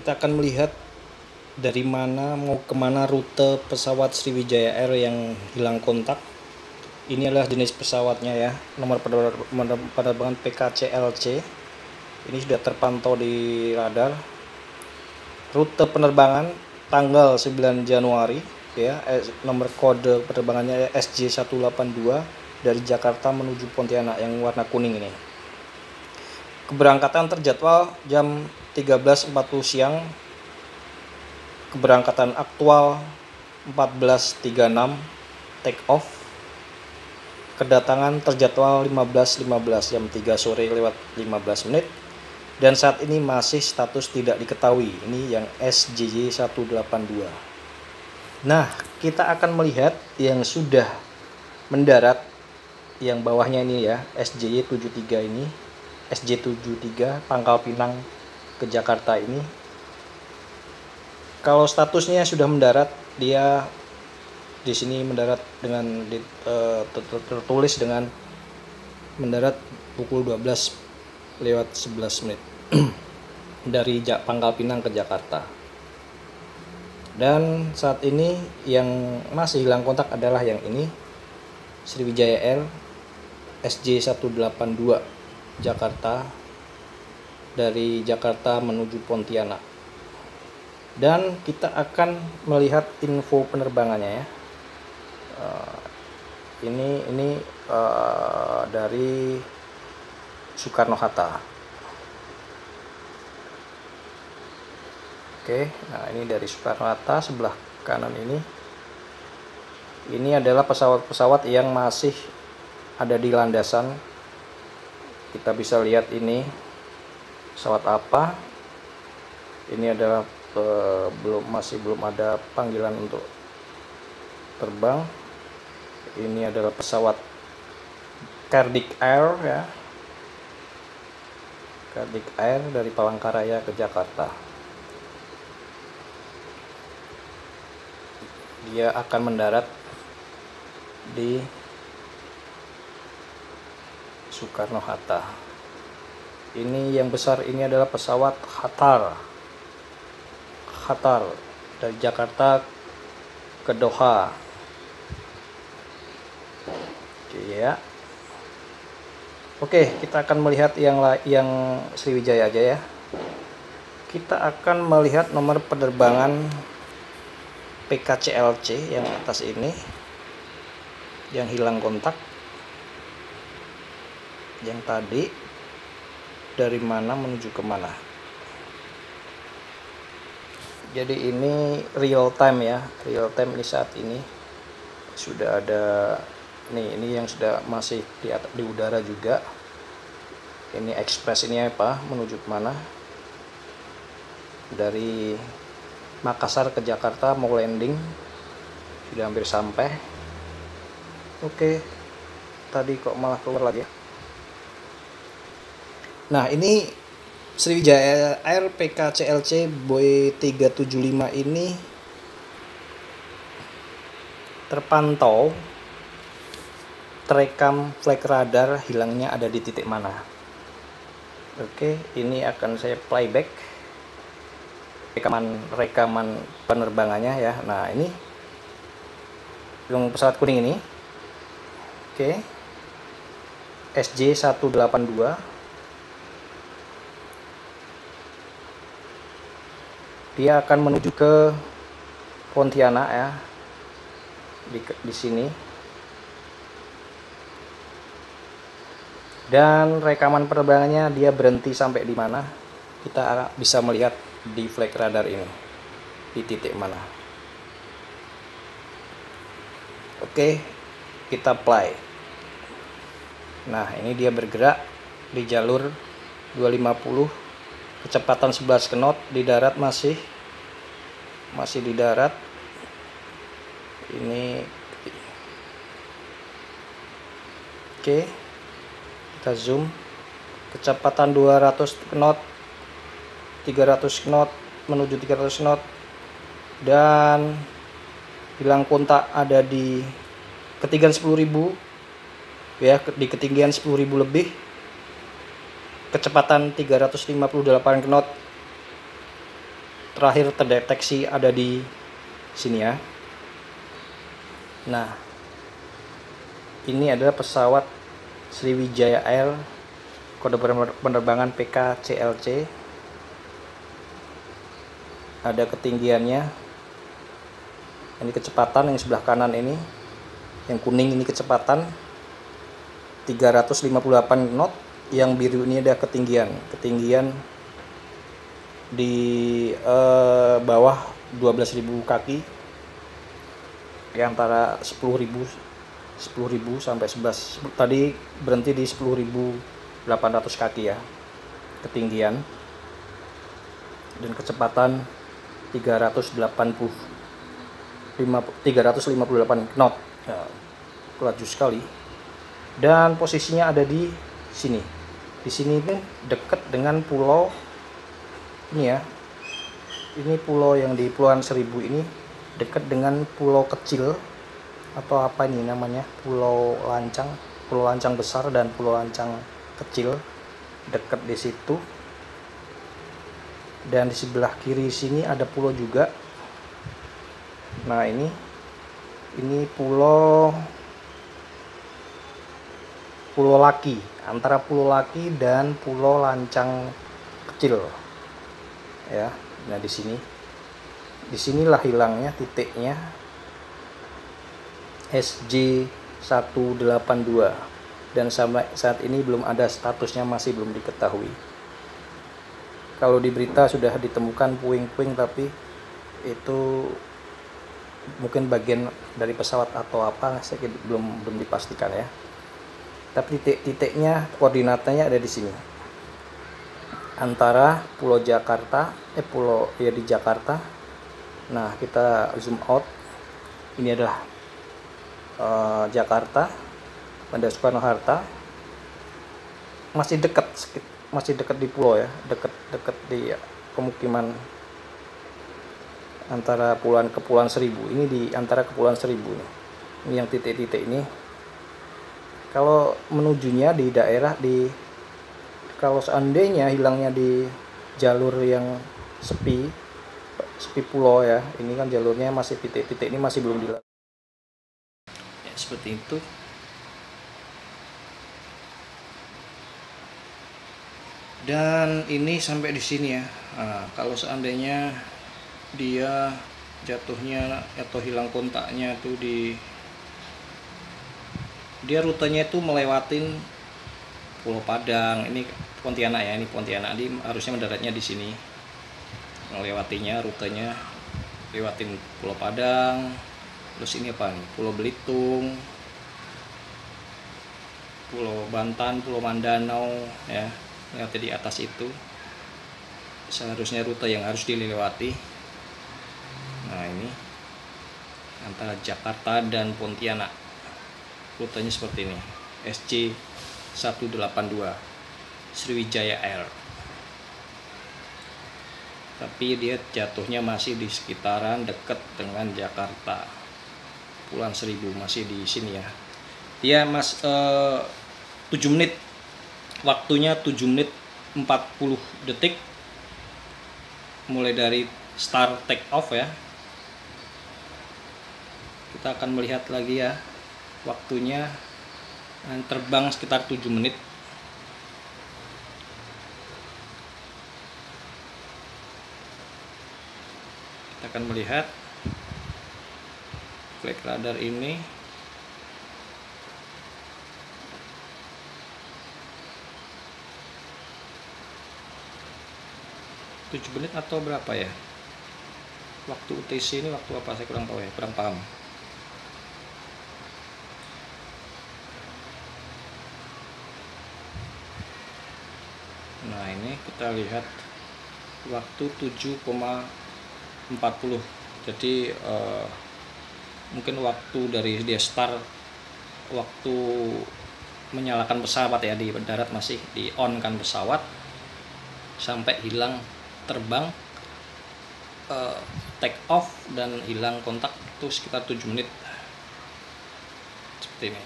kita akan melihat dari mana mau kemana rute pesawat Sriwijaya Air yang hilang kontak. Ini adalah jenis pesawatnya ya, nomor penerbangan PKCLC. Ini sudah terpantau di radar. Rute penerbangan tanggal 9 Januari ya, nomor kode penerbangannya SJ182 dari Jakarta menuju Pontianak yang warna kuning ini. Keberangkatan terjadwal jam 13.40 siang. Keberangkatan aktual 14.36 take off. Kedatangan terjadwal 15.15 jam 3 sore lewat 15 menit. Dan saat ini masih status tidak diketahui. Ini yang SJJ182. Nah, kita akan melihat yang sudah mendarat, yang bawahnya ini ya, SJJ73 ini, SJ73 Pangkal Pinang ke Jakarta ini. Kalau statusnya sudah mendarat, dia di sini mendarat dengan tertulis dengan mendarat pukul 12:11 menit dari Pangkal Pinang ke Jakarta. Dan saat ini yang masih hilang kontak adalah yang ini, Sriwijaya Air SJ182 Jakarta, dari Jakarta menuju Pontianak. Dan kita akan melihat info penerbangannya ya. Ini dari Soekarno-Hatta. Oke, nah ini dari Soekarno-Hatta sebelah kanan ini. Ini adalah pesawat-pesawat yang masih ada di landasan. Kita bisa lihat ini pesawat apa. Ini adalah masih belum ada panggilan untuk terbang. Ini adalah pesawat Kardik Air ya. Kardik Air dari Palangkaraya ke Jakarta. Dia akan mendarat di Soekarno-Hatta. Ini yang besar ini adalah pesawat Qatar dari Jakarta ke Doha. Ya. Oke, kita akan melihat yang Sriwijaya aja ya. Kita akan melihat nomor penerbangan PKCLC yang atas ini, yang hilang kontak, yang tadi dari mana menuju kemana. Jadi ini real time ya, real time ini saat ini sudah ada. Ini yang sudah masih di udara juga. Ini ekspres ini apa? Menuju kemana? Dari Makassar ke Jakarta mau landing. Sudah hampir sampai. Oke. Tadi kok malah keluar lagi ya. Nah, ini Sriwijaya Air PKCLC Boeing 375 ini terpantau terekam flight radar hilangnya ada di titik mana. Oke, ini akan saya playback rekaman penerbangannya ya. Nah, ini yang pesawat kuning ini. Oke. SJ182. Dia akan menuju ke Pontianak ya. Di sini. Dan rekaman penerbangannya dia berhenti sampai di mana, kita bisa melihat di flight radar ini di titik mana. Oke, kita play. Nah, ini dia bergerak di jalur 250 kecepatan 11 knot, di darat masih di darat. Ini oke. Kita zoom, kecepatan 200 knot, 300 knot, menuju 300 knot, dan hilang kontak ada di ketinggian 10.000 ya, di ketinggian 10.000 lebih, kecepatan 358 knot, terakhir terdeteksi ada di sini ya. Nah, ini adalah pesawat Sriwijaya Air kode penerbangan PKCLC. Ada ketinggiannya. Ini kecepatan yang sebelah kanan ini. Yang kuning ini kecepatan 358 knot. Yang biru ini ada ketinggian di bawah 12.000 kaki. Ya, antara 10.000 sampai 11. Tadi berhenti di 10.800 kaki ya ketinggian, dan kecepatan 358 knot ya, laju sekali. Dan posisinya ada di sini ini dekat dengan pulau ini ya. Ini pulau yang di Kepulauan Seribu ini dekat dengan pulau kecil, atau apa ini namanya, pulau lancang besar dan pulau lancang kecil, dekat di situ. Dan di sebelah kiri sini ada pulau juga. Nah, ini pulau Laki, antara Pulau Laki dan Pulau Lancang kecil ya. Nah, disinilah hilangnya titiknya SJ182, dan sampai saat ini belum ada statusnya, masih belum diketahui. Kalau di berita sudah ditemukan puing-puing, tapi itu mungkin bagian dari pesawat atau apa, saya belum dipastikan ya. Tapi titik-titiknya, koordinatnya ada di sini, antara Pulau Jakarta, di Jakarta. Nah, kita zoom out. Ini adalah Jakarta, Bandara Soekarno-Hatta. Masih dekat di pulau ya, dekat di pemukiman antara Kepulauan Seribu. Ini di antara Kepulauan Seribu nih. Ini yang titik-titik ini. Kalau menujunya di daerah kalau seandainya hilangnya di jalur yang sepi pulau ya, ini kan jalurnya masih titik-titik ini masih belum dilalui. Ya, seperti itu. Dan ini sampai di sini ya. Nah, kalau seandainya dia jatuhnya atau hilang kontaknya itu dia rutenya itu melewatin Pulau Padang. Ini Pontianak ya, ini Pontianak. Dia harusnya mendaratnya di sini. Melewatinya rutenya lewatin Pulau Padang. Terus ini apa nih? Pulau Belitung, Pulau Bantan, Pulau Mandanau ya. Lewati di atas itu. Seharusnya rute yang harus dilewati. Nah, ini antara Jakarta dan Pontianak. Rutenya seperti ini. SJ182 Sriwijaya Air. Tapi dia jatuhnya masih di sekitaran dekat dengan Jakarta. Kepulauan Seribu masih di sini ya. Dia 7 menit. Waktunya 7 menit 40 detik. Mulai dari start take off ya. Kita akan melihat lagi ya. Waktunya terbang sekitar 7 menit. Kita akan melihat flight radar ini. Tujuh menit atau berapa ya? Waktu UTC ini waktu apa? Saya kurang tahu ya, kurang paham. Nah, ini kita lihat waktu 7,40. Jadi mungkin waktu dari dia start, waktu menyalakan pesawat ya, di darat masih di on kan pesawat, sampai hilang terbang, take off dan hilang kontak itu sekitar 7 menit. Seperti ini.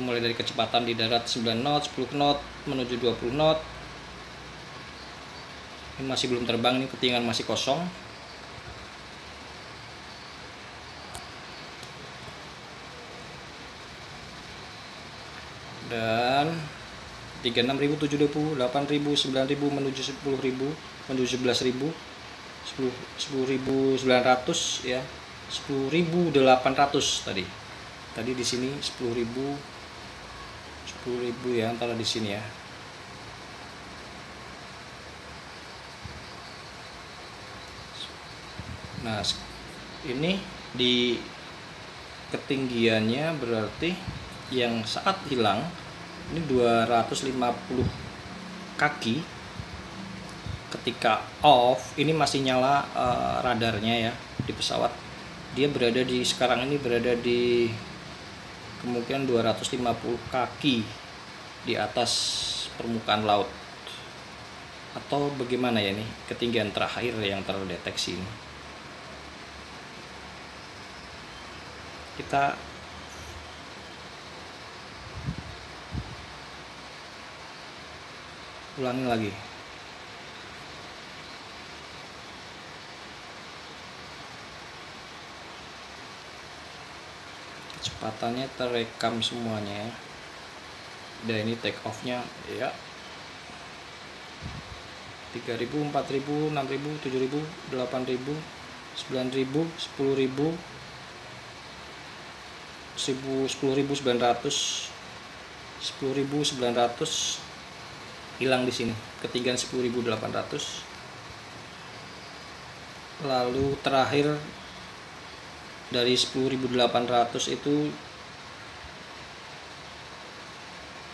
Mulai dari kecepatan di darat 9 knot, 10 knot menuju 20 knot. Ini masih belum terbang, ini ketinggian masih kosong. Dan 36.000, 7.000, 8.000, 9.000 menuju 10.000, menuju 11.000, 10.900 ya, 10.800 tadi. Tadi di sini 10.000 ya, antara di sini ya. Nah, ini di ketinggiannya berarti yang saat hilang ini 250 kaki. Ketika off ini masih nyala radarnya ya di pesawat. Dia berada di sekarang ini berada di kemungkinan 250 kaki di atas permukaan laut. Atau bagaimana ya, nih ketinggian terakhir yang terdeteksi ini. Kita ulangi lagi. Kecepatannya terekam semuanya ya. Dan ini take off nya ya 3.000, 4.000, 6.000, 7.000, 8.000, 9.000, 10.000, 10.900, 10.900 hilang di sini, ketinggian 10.800. Lalu terakhir dari 10.800 itu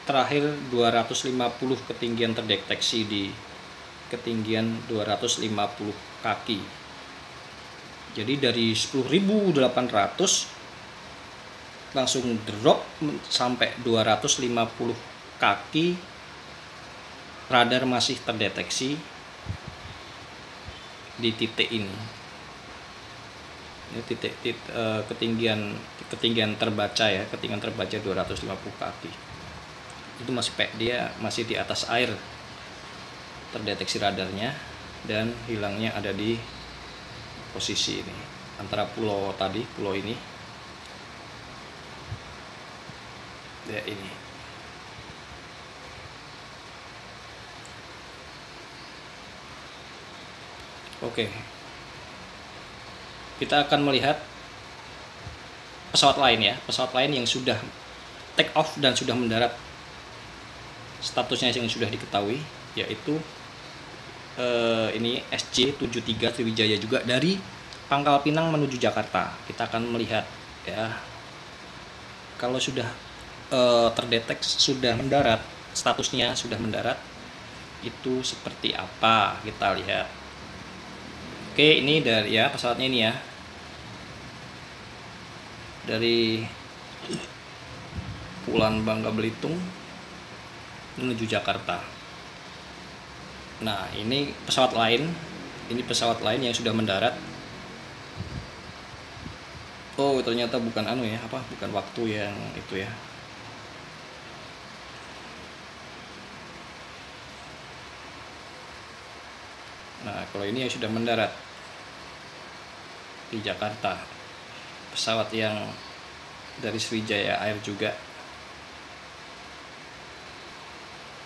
terakhir 250 ketinggian terdeteksi di ketinggian 250 kaki. Jadi dari 10.800 langsung drop sampai 250 kaki, radar masih terdeteksi di titik ini. Ini ketinggian terbaca ya, ketinggian terbaca 250 kaki. Itu masih dia masih di atas air, terdeteksi radarnya, dan hilangnya ada di posisi ini antara pulau tadi, pulau ini. Ya ini. Oke. Kita akan melihat pesawat lain ya, pesawat lain yang sudah take off dan sudah mendarat. Statusnya yang sudah diketahui yaitu ini SJ73 Sriwijaya juga dari Pangkal Pinang menuju Jakarta. Kita akan melihat ya, kalau sudah terdeteksi sudah mendarat, statusnya sudah mendarat, itu seperti apa, kita lihat. Oke, ini dari ya pesawatnya ini ya, dari Kepulauan Bangka Belitung menuju Jakarta. Nah, ini pesawat lain yang sudah mendarat. Oh, ternyata bukan bukan waktu yang itu ya. Nah, kalau ini yang sudah mendarat di Jakarta, pesawat yang dari Sriwijaya Air juga.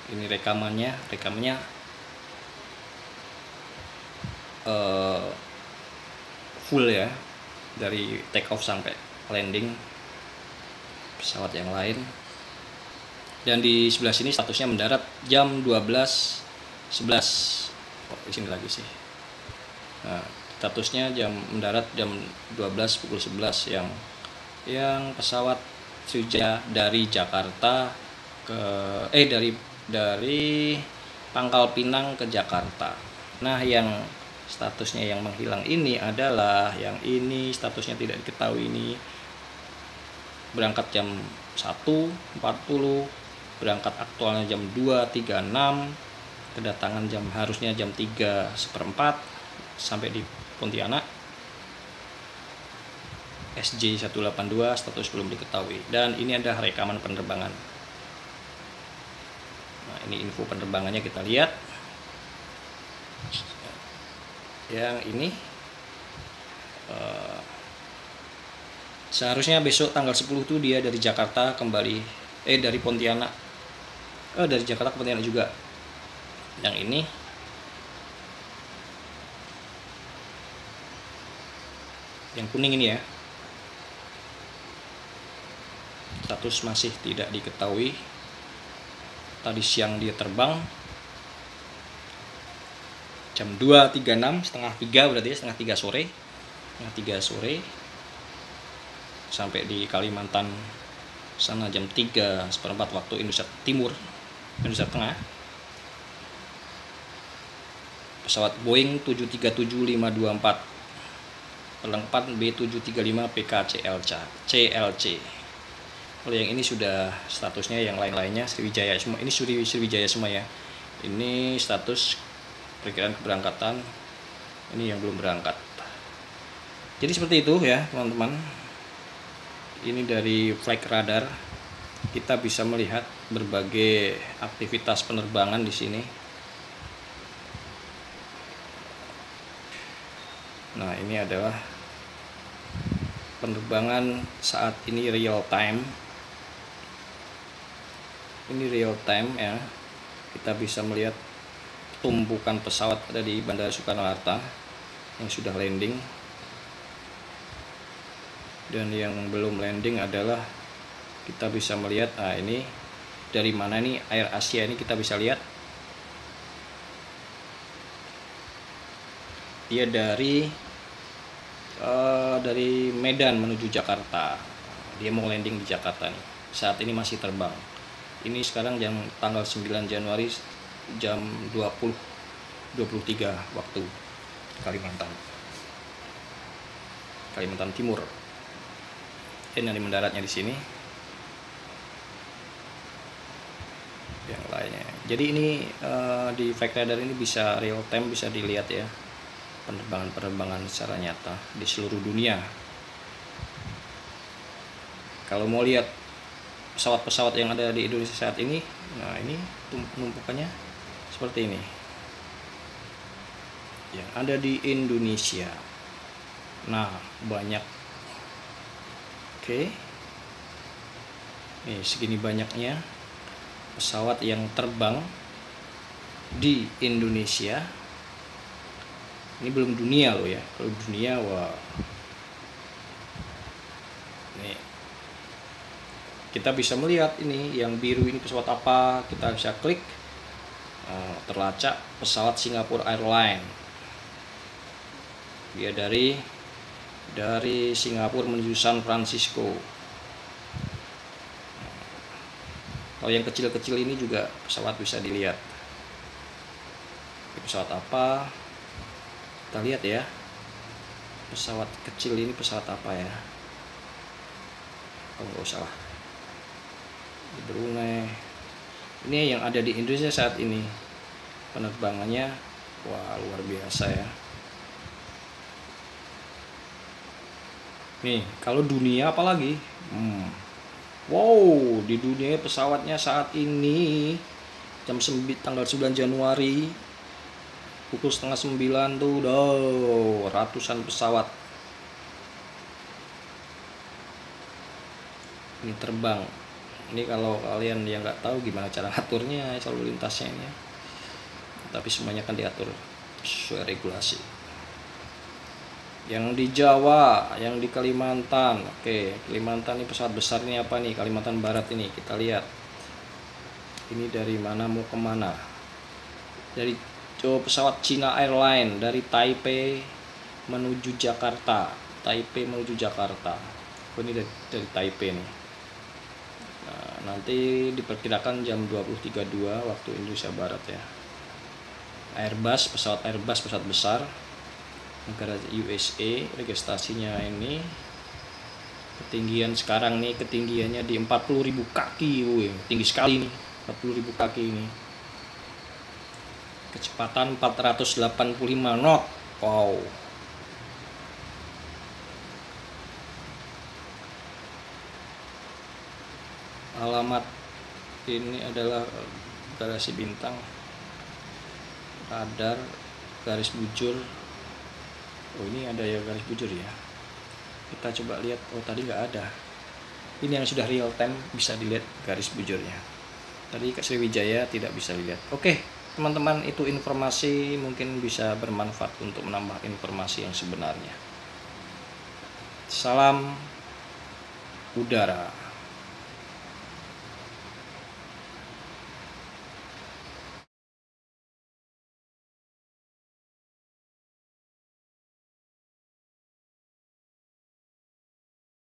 Ini rekamannya full ya, dari take off sampai landing pesawat yang lain. Dan di sebelah sini statusnya mendarat jam 12.11. Oh, di sini lagi sih. Nah, statusnya mendarat jam 12 pukul 11 yang pesawat Sriwijaya dari Jakarta dari Pangkal Pinang ke Jakarta. Nah, yang statusnya yang menghilang ini adalah yang ini, statusnya tidak diketahui ini. Berangkat jam 1.40, berangkat aktualnya jam 2.36, kedatangan harusnya jam 3.15 sampai di Pontianak. SJ182 status belum diketahui. Dan ini ada rekaman penerbangan. Nah, ini info penerbangannya kita lihat. Yang ini seharusnya besok tanggal 10 tuh dia dari Jakarta kembali, dari Pontianak, dari Jakarta ke Pontianak juga. Yang ini yang kuning ini ya, status masih tidak diketahui. Tadi siang dia terbang jam 2.36, setengah 3 berarti ya, setengah 3 sore sampai di Kalimantan sana jam 3:15 waktu Indonesia Timur, Indonesia Tengah. Pesawat Boeing 737-524 perlengkapan B735 PKCLC. Kalau yang ini sudah statusnya, yang lain-lainnya Sriwijaya semua. Ini Sriwijaya semua ya. Ini status perkiraan keberangkatan. Ini yang belum berangkat. Jadi seperti itu ya teman-teman. Ini dari flight radar kita bisa melihat berbagai aktivitas penerbangan di sini. Nah, ini adalah penerbangan saat ini real time. Ini real time ya. Kita bisa melihat tumpukan pesawat ada di Bandara Soekarno-Hatta yang sudah landing. Dan yang belum landing adalah kita bisa melihat, ini dari mana nih, Air Asia ini kita bisa lihat. Dia dari Medan menuju Jakarta. Dia mau landing di Jakarta nih. Saat ini masih terbang. Ini sekarang tanggal 9 Januari jam 20.23 waktu Kalimantan Timur. Ini nanti mendaratnya di sini. Yang lainnya. Jadi ini di flight radar ini bisa real time, bisa dilihat ya penerbangan secara nyata di seluruh dunia. Kalau mau lihat pesawat-pesawat yang ada di Indonesia saat ini, nah ini penumpukannya seperti ini. Yang ada di Indonesia. Nah, banyak. Oke. Nih, segini banyaknya pesawat yang terbang di Indonesia. Ini belum dunia loh ya. Kalau dunia, wah. Nih. Kita bisa melihat ini yang biru ini pesawat apa. Kita bisa klik. Terlacak pesawat Singapore Airlines. Dia dari Singapura menuju San Francisco. Kalau yang kecil-kecil ini juga pesawat bisa dilihat. Ini pesawat apa? Kita lihat ya. Pesawat kecil ini pesawat apa ya? Oh, nggak usah lah. Di Brunei. Ini yang ada di Indonesia saat ini. Penerbangannya, wah, luar biasa ya. Nih, kalau dunia apalagi? Wow, di dunia pesawatnya saat ini tanggal 9 Januari pukul 8:30 tuh udah ratusan pesawat ini terbang. Ini kalau kalian yang nggak tahu gimana cara ngaturnya lalu lintasnya ini, tapi semuanya kan diatur sesuai regulasi. Yang di Jawa, yang di Kalimantan. Oke, Kalimantan ini pesawat besar ini apa nih? Kalimantan Barat ini kita lihat. Ini dari mana mau kemana? Dari pesawat China Airlines dari Taipei menuju Jakarta. Ini dari Taipei nih. Nah, nanti diperkirakan jam 20.32 waktu Indonesia Barat ya. Pesawat Airbus pesawat besar. Negara USA, registrasinya ini ketinggian sekarang nih, ketinggiannya di 40.000 kaki, tinggi sekali nih, 40.000 kaki ini. Kecepatan 485 knot. Wow. Alamat ini adalah Garasi Bintang. Radar garis bujur. Oh, ini ada ya garis bujur ya. Kita coba lihat. Oh, tadi nggak ada. Ini yang sudah real time, bisa dilihat garis bujurnya. Tadi Kak Sriwijaya tidak bisa lihat. Oke, teman-teman, itu informasi mungkin bisa bermanfaat untuk menambah informasi yang sebenarnya. Salam udara.